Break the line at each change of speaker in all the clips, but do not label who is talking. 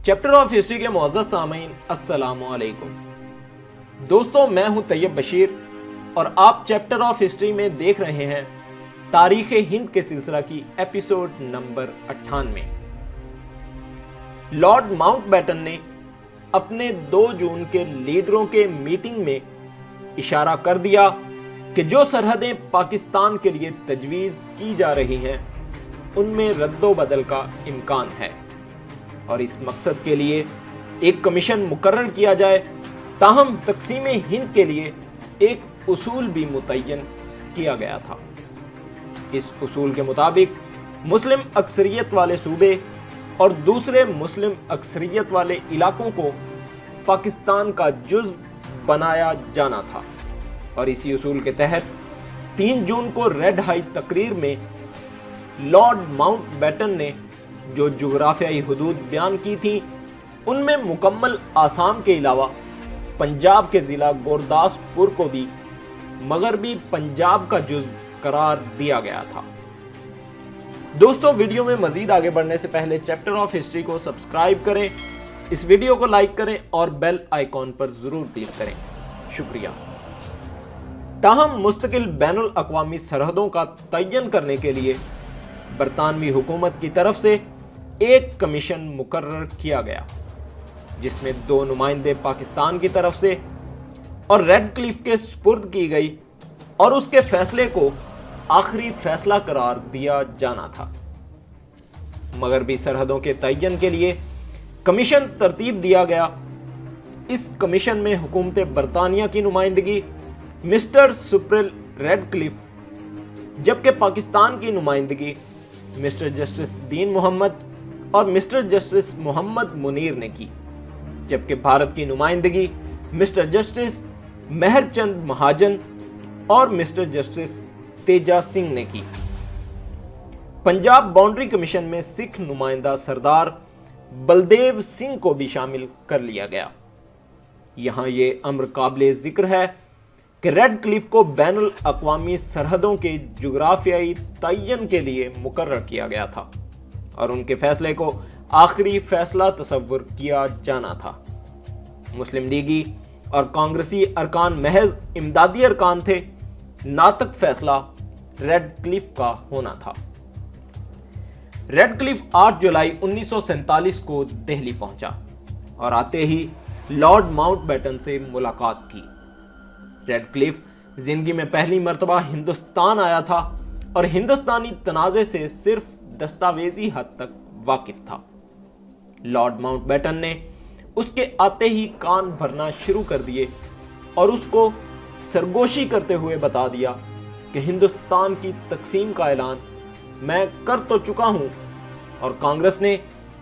Chapter of history کے معزز سامعین السلام علیکم دوستوں، میں ہوں طیب بشیر اور آپ چیپٹر آف ہسٹری میں دیکھ رہے ہیں تاریخ ہند کے سلسلہ کی episode number 98۔ Lord Mountbatten نے اپنے 2 جون کے لیڈروں کے میٹنگ میں اشارہ کر دیا کہ جو سرحدیں پاکستان کے لیے تجویز کی جا رہی ہیں ان میں رد و بدل کا امکان ہے اور اس مقصد کے لیے ایک کمیشن مقرر کیا جائے، تاہم تقسیم ہند کے لیے ایک اصول بھی متعین کیا گیا تھا۔ اس اصول کے مطابق مسلم اکثریت والے صوبے اور دوسرے مسلم اکثریت والے علاقوں کو پاکستان کا جزو بنایا جانا تھا، اور اسی اصول کے تحت 3 جون کو ریڈ ہائی تقریر میں لارڈ ماؤنٹ بیٹن نے جو جغرافیائی حدود بیان کی تھی ان میں مکمل آسام کے علاوہ پنجاب کے ضلع گورداسپور کو بھی مغربی پنجاب کا جزو قرار دیا گیا تھا۔ دوستو، ویڈیو میں مزید آگے بڑھنے سے پہلے چیپٹر آف ہسٹری کو سبسکرائب کریں، اس ویڈیو کو لائک کریں اور بیل آئیکن پر ضرور کلک کریں، شکریہ۔ تاہم مستقل بین الاقوامی سرحدوں کا تعین کرنے کے لیے برطانوی حکومت کی طرف سے ایک کمیشن مقرر کیا گیا، جس میں 2 نمائندے پاکستان کی طرف سے اور ریڈ کلف کے سپرد کی گئی، اور اس کے فیصلے کو آخری فیصلہ قرار دیا جانا تھا۔ مغربی سرحدوں کے تعین کے لیے کمیشن ترتیب دیا گیا۔ اس کمیشن میں حکومت برطانیہ کی نمائندگی مسٹر سپرل ریڈ کلف، جبکہ پاکستان کی نمائندگی مسٹر جسٹس دین محمد اور مسٹر جسٹس محمد منیر نے کی، جبکہ بھارت کی نمائندگی مسٹر جسٹس مہر چند مہاجن اور مسٹر جسٹس تیجا سنگھ نے کی۔ پنجاب باؤنڈری کمیشن میں سکھ نمائندہ سردار بلدیو سنگھ کو بھی شامل کر لیا گیا۔ یہاں یہ امر قابل ذکر ہے کہ ریڈ کلف کو بین الاقوامی سرحدوں کے جغرافیائی تعین کے لیے مقرر کیا گیا تھا اور ان کے فیصلے کو آخری فیصلہ تصور کیا جانا تھا۔ مسلم لیگی اور کانگریسی ارکان محض امدادی ارکان تھے، ناطق فیصلہ ریڈ کلف کا ہونا تھا۔ ریڈ کلف 8 جولائی 1947 کو دہلی پہنچا اور آتے ہی لارڈ ماؤنٹ بیٹن سے ملاقات کی۔ ریڈ کلف زندگی میں پہلی مرتبہ ہندوستان آیا تھا اور ہندوستانی تنازع سے صرف دستاویزی حد تک واقف تھا۔ لارڈ ماؤنٹ بیٹن نے اس کے آتے ہی کان بھرنا شروع کر دیے اور اس کو سرگوشی کرتے ہوئے بتا دیا کہ ہندوستان کی تقسیم کا اعلان میں کر تو چکا ہوں، اور کانگریس نے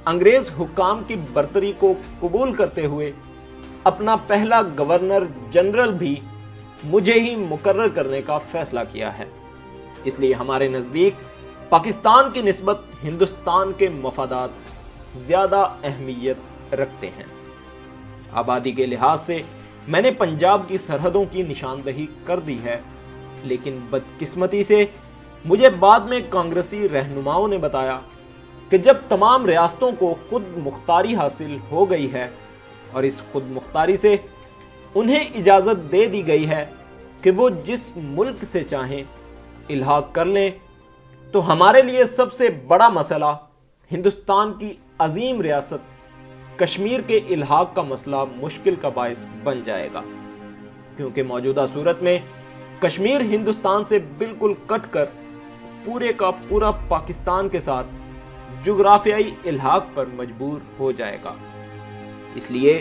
انگریز حکام کی برتری کو قبول کرتے ہوئے اپنا پہلا گورنر جنرل بھی مجھے ہی مقرر کرنے کا فیصلہ کیا ہے۔ اس لیے ہمارے نزدیک پاکستان کی نسبت ہندوستان کے مفادات زیادہ اہمیت رکھتے ہیں۔ آبادی کے لحاظ سے میں نے پنجاب کی سرحدوں کی نشاندہی کر دی ہے، لیکن بدقسمتی سے مجھے بعد میں کانگریسی رہنماؤں نے بتایا کہ جب تمام ریاستوں کو خود مختاری حاصل ہو گئی ہے اور اس خود مختاری سے انہیں اجازت دے دی گئی ہے کہ وہ جس ملک سے چاہیں الحاق کر لیں، تو ہمارے لیے سب سے بڑا مسئلہ ہندوستان کی عظیم ریاست کشمیر کے الحاق کا مسئلہ مشکل کا باعث بن جائے گا، کیونکہ موجودہ صورت میں کشمیر ہندوستان سے بالکل کٹ کر پورے کا پورا پاکستان کے ساتھ جغرافیائی الحاق پر مجبور ہو جائے گا۔ اس لیے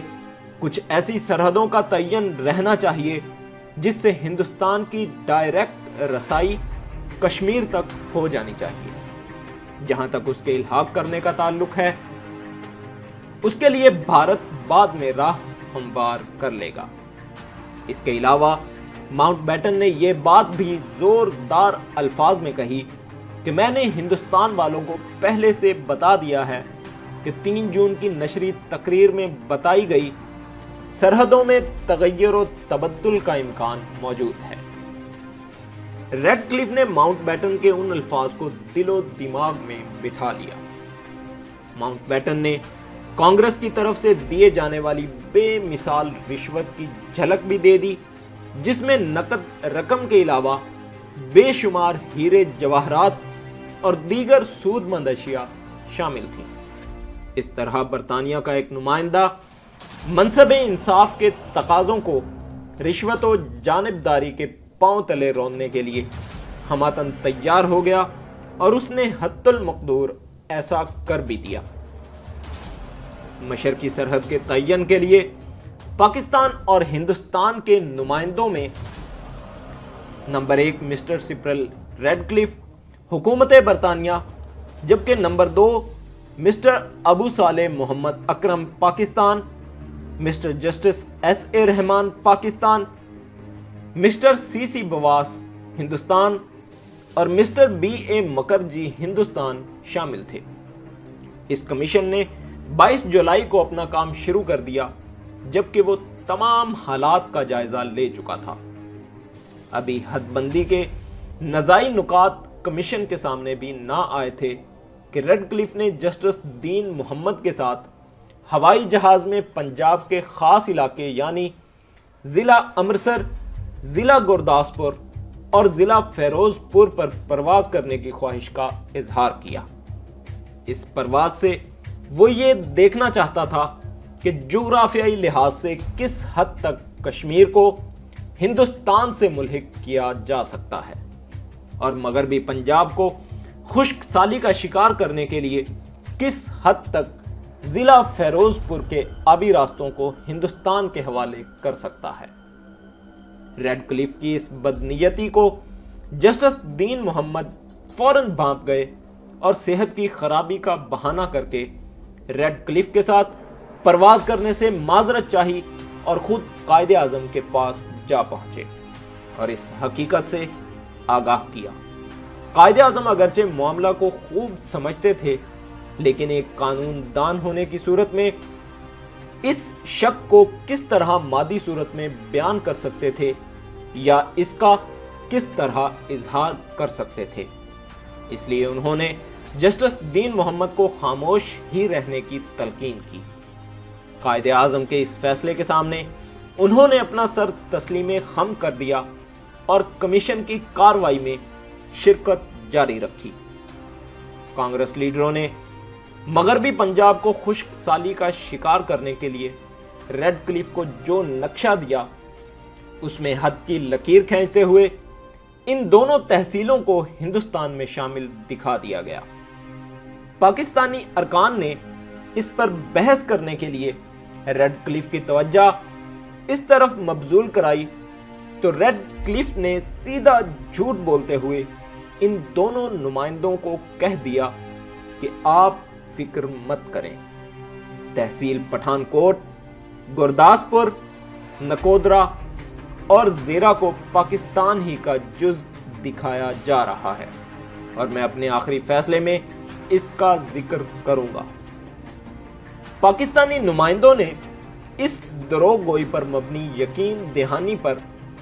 کچھ ایسی سرحدوں کا تعین رہنا چاہیے جس سے ہندوستان کی ڈائریکٹ رسائی کشمیر تک ہو جانی چاہیے۔ جہاں تک اس کے الحاق کرنے کا تعلق ہے، اس کے لیے بھارت بعد میں راہ ہموار کر لے گا۔ اس کے علاوہ ماؤنٹ بیٹن نے یہ بات بھی زوردار الفاظ میں کہی کہ میں نے ہندوستان والوں کو پہلے سے بتا دیا ہے کہ 3 جون کی نشری تقریر میں بتائی گئی سرحدوں میں تغیر و تبدل کا امکان موجود ہے۔ ریڈ کلف نے ماؤنٹ بیٹن کے ان الفاظ کو دل و دماغ میں بٹھا لیا۔ ماؤنٹ بیٹن نے کانگریس کی طرف سے دیے جانے والی بے مثال رشوت کی جھلک بھی دے دی، جس میں نقد رقم کے علاوہ بے شمار ہیرے جواہرات اور دیگر سود مند اشیاء شامل تھیں۔ اس طرح برطانیہ کا ایک نمائندہ منصب انصاف کے تقاضوں کو رشوت و جانبداری کے پاؤں تلے روننے کے لیے ہماتن تیار ہو گیا، اور اس نے حد المقدور ایسا کر بھی دیا۔ مشرقی سرحد کے تعین کے لیے پاکستان اور ہندوستان کے نمائندوں میں نمبر 1 مسٹر سپرل ریڈ کلف حکومت برطانیہ، جبکہ نمبر 2 Mister Abu Saleh Muhammad Akram Pakistan, Mister Justice S A Rahman Pakistan, Mister C C Biswas Hindustan اور Mister B A Mukherjee Hindustan شامل تھے۔ اس کمیشن نے 22 جولائی کو اپنا کام شروع کر دیا، جبکہ وہ تمام حالات کا جائزہ لے چکا تھا۔ ابھی حد بندی کے نزاعی نکات کمیشن کے سامنے بھی نہ آئے تھے کہ ریڈ کلف نے جسٹس دین محمد کے ساتھ ہوائی جہاز میں پنجاب کے خاص علاقے یعنی ضلع امرتسر، ضلع گرداسپور اور ضلع فیروز پور پر پرواز کرنے کی خواہش کا اظہار کیا۔ اس پرواز سے وہ یہ دیکھنا چاہتا تھا کہ جغرافیائی لحاظ سے کس حد تک کشمیر کو ہندوستان سے ملحق کیا جا سکتا ہے، اور مغربی پنجاب کو خشک سالی کا شکار کرنے کے لیے کس حد تک ضلع فیروز پور کے آبی راستوں کو ہندوستان کے حوالے کر سکتا ہے۔ ریڈ کلف کی اس بدنیتی کو جسٹس دین محمد فوراً بھانپ گئے اور صحت کی خرابی کا بہانہ کر کے ریڈ کلف کے ساتھ پرواز کرنے سے معذرت چاہی اور خود قائد اعظم کے پاس جا پہنچے اور اس حقیقت سے آگاہ کیا۔ قائد اعظم اگرچہ معاملہ کو خوب سمجھتے تھے، لیکن ایک قانون دان ہونے کی صورت میں اس شک کو کس طرح مادی صورت میں بیان کر سکتے تھے یا اس کا کس طرح اظہار کر سکتے تھے، اس لیے انہوں نے جسٹس دین محمد کو خاموش ہی رہنے کی تلقین کی۔ قائد اعظم کے اس فیصلے کے سامنے انہوں نے اپنا سر تسلیم خم کر دیا اور کمیشن کی کارروائی میں شرکت جاری رکھی۔ کانگریس لیڈروں نے مغربی پنجاب کو خشک سالی کا شکار کرنے کے لیے ریڈ کلف کو جو نقشہ دیا، اس میں حد کی لکیر کھینچتے ہوئے ان دونوں تحصیلوں کو ہندوستان میں شامل دکھا دیا گیا۔ پاکستانی ارکان نے اس پر بحث کرنے کے لیے ریڈ کلف کی توجہ اس طرف مبذول کرائی تو ریڈ کلف نے سیدھا جھوٹ بولتے ہوئے ان دونوں نمائندوں کو کہہ دیا کہ آپ فکر مت کریں، تحصیل پٹھان کوٹ، گرداسپور، نکودرا اور زیرہ کو پاکستان ہی کا جز دکھایا جا رہا ہے، اور میں اپنے آخری فیصلے میں اس کا ذکر کروں گا۔ پاکستانی نمائندوں نے اس دروغ گوئی پر مبنی یقین دہانی پر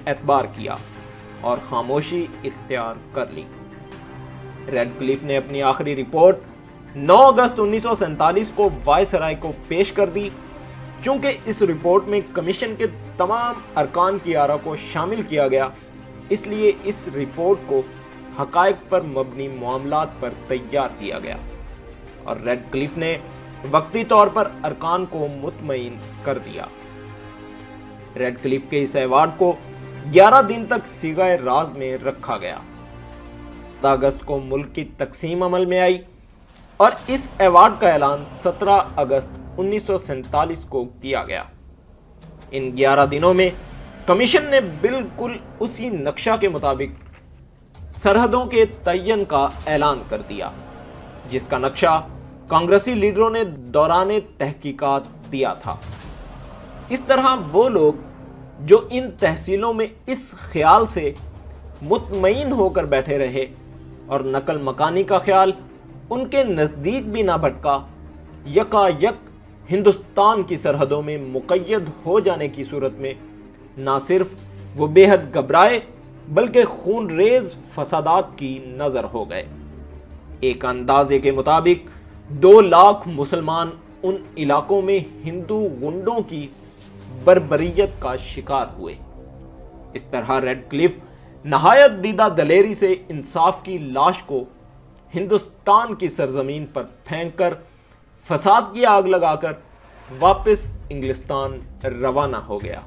اعتبار کیا اور خاموشی اختیار کر لی۔ ریڈ کلف نے اپنی آخری رپورٹ 9 اگست 1947 کو وائسرائے کو پیش کر دی۔ چونکہ اس رپورٹ میں کمیشن کے تمام ارکان کی آرا کو شامل کیا گیا، اس لیے اس رپورٹ کو حقائق پر مبنی معاملات پر تیار کیا گیا، اور ریڈ کلف نے وقتی طور پر ارکان کو مطمئن کر دیا۔ ریڈ کلف کے اس ایوارڈ کو 11 دن تک صیغہ راز میں رکھا گیا۔ 17 اگست کو ملک کی تقسیم عمل میں آئی اور اس ایوارڈ کا اعلان 17 اگست 1947 کو کیا گیا۔ ان 11 دنوں میں کمیشن نے بالکل اسی نقشہ کے مطابق سرحدوں کے تعین کا اعلان کر دیا، جس کا نقشہ کانگریسی لیڈروں نے دوران تحقیقات دیا تھا۔ اس طرح وہ لوگ جو ان تحصیلوں میں اس خیال سے مطمئن ہو کر بیٹھے رہے اور نقل مکانی کا خیال ان کے نزدیک بھی نہ بھٹکا، یکا یک ہندوستان کی سرحدوں میں مقید ہو جانے کی صورت میں نہ صرف وہ بے حد گھبرائے بلکہ خون ریز فسادات کی نظر ہو گئے۔ ایک اندازے کے مطابق 2 لاکھ مسلمان ان علاقوں میں ہندو گنڈوں کی بربریت کا شکار ہوئے۔ اس طرح ریڈ کلف نہایت دیدہ دلیری سے انصاف کی لاش کو ہندوستان کی سرزمین پر پھینک کر فساد کی آگ لگا کر واپس انگلستان روانہ ہو گیا۔